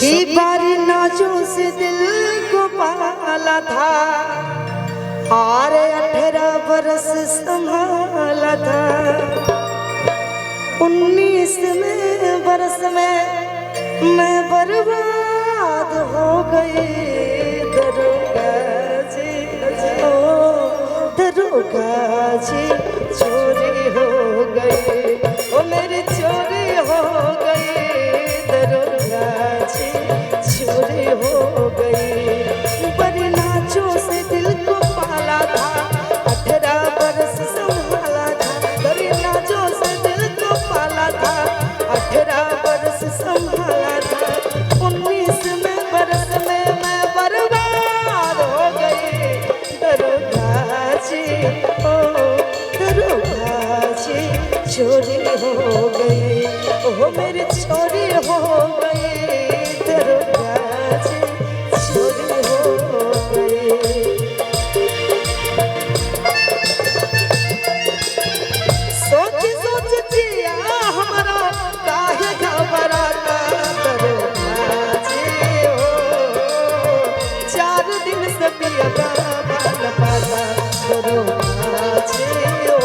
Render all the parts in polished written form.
कि बारी नाजों से दिल को पाला था, और 18 बरस संभाला था। 19वें बरस में मैं बर्बाद हो गई। दरोगा जी, ओ दरोगा जी, चोरी हो गई, ओ मेरी चोरी हो गई। दरोगा जी, चोरी हो गई। बड़ी नाचों से दिल को पाला था, 18 बरस संभाला था। बड़ी नाचों से दिल को पाला था, 18 बरस संभाला था। 19वें बरस में मैं बर्बाद हो गई। दरोगा जी, ओ दरोगा जी, चोरी हो गई, ओ मेरी चोरी हो गई। दरोगा जी, चोरी हो गई। सोच सोच जिया हमारा काहे घबराता। दरोगा जी, ओ 4 दिन से पिया न पाता। दरोगा जी, ओ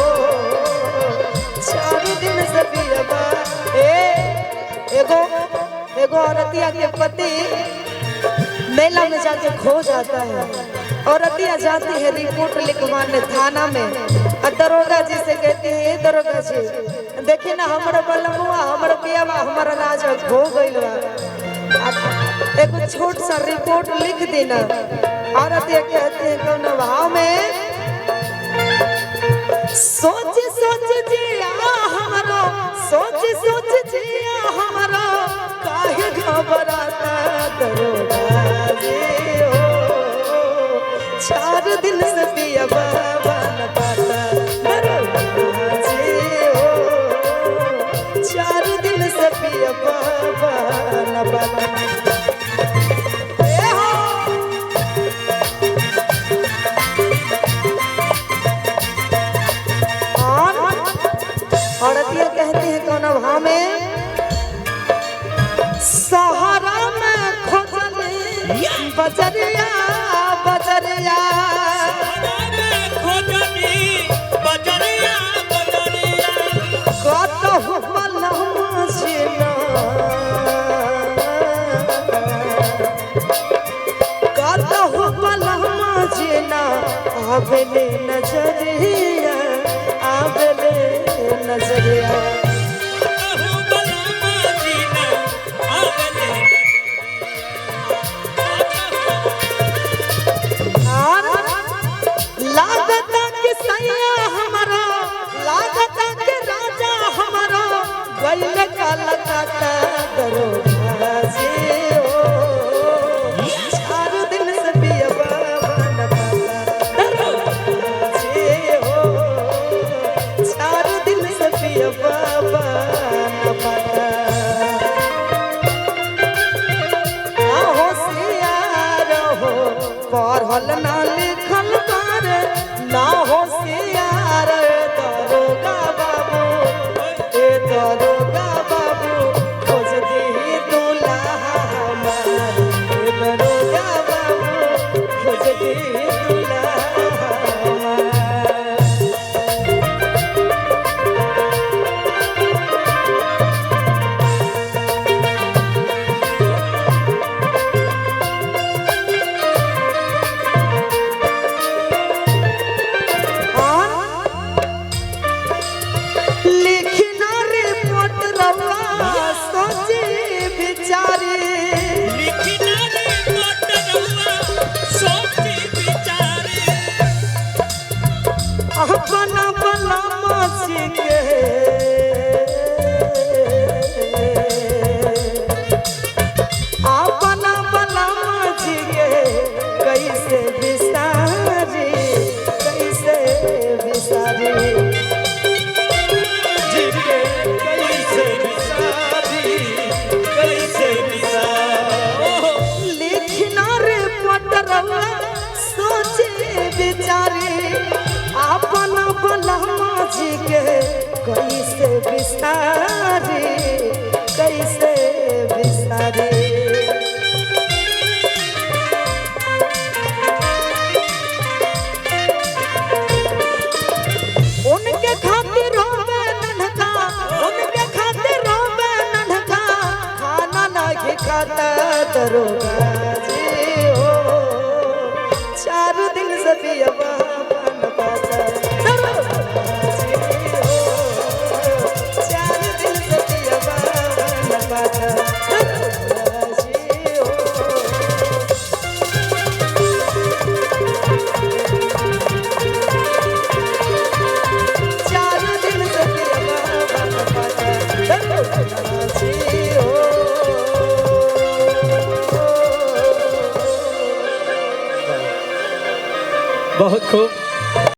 4 दिन से पिया। एगो औरतिया के पति मेला में जाके खो जाता है। औरतिया जाती है रिपोर्ट लिखवाने थाना में, और दरोगा जी से कहती है, दरोगा जी देखिए ना, हमारा बलमुआ हमारा पियावा हमारा लाज खो गइल बा, एगो छोट सा रिपोर्ट लिख देना। औरतिया कहती है कौन भाव में, सोच सोच जिया हमारा, सोच सोच जिया हमारा काहे घबराता। दरोगा जी, ओ 4 दिन से पिया बाबा न पाता। दरोगा जी, ओ 4 दिन से पिया बाबा न पाता। औरतिया कहती है कौन भाव में, सहारा में खोजली बजरिया बजरिया, कहू बलहुआ जीना, कहू बलहुआ जीना, आवेले नजरिया, आवेले नजरिया। लागता के सैया हमारा, लागता के राजा हमारा, गइल कलकत्ता। दरोगा जी, ओ 4 दिन से पिया बाबा न पाता। दरोगा जी, ओ 4 दिन से पिया बाबा न पाता। होशियार हो, पढ़ल ना लिखल कर, ना होशियार। दरोगा बाबू, ए दरोगा बाबू, खोज दी दुल्हा हमार। ए दरोगा बाबू, खोज दी दुल्हा हमार। लिखना रिपोर्ट रवा सोची बिचारी, लिखना रिपोर्ट रवा सोची बिचारी, अपना बलमा जी के, अपना बलमा जी के कैसे बिसारी, कैसे बिसारी। लिखना रिपोर्ट रवा सोचे बिचारी, अपना बलमा जी के कैसे बिसारी, कैसे बिसारी। सिखाता दरोगा जी हो 4 दिन से भी अब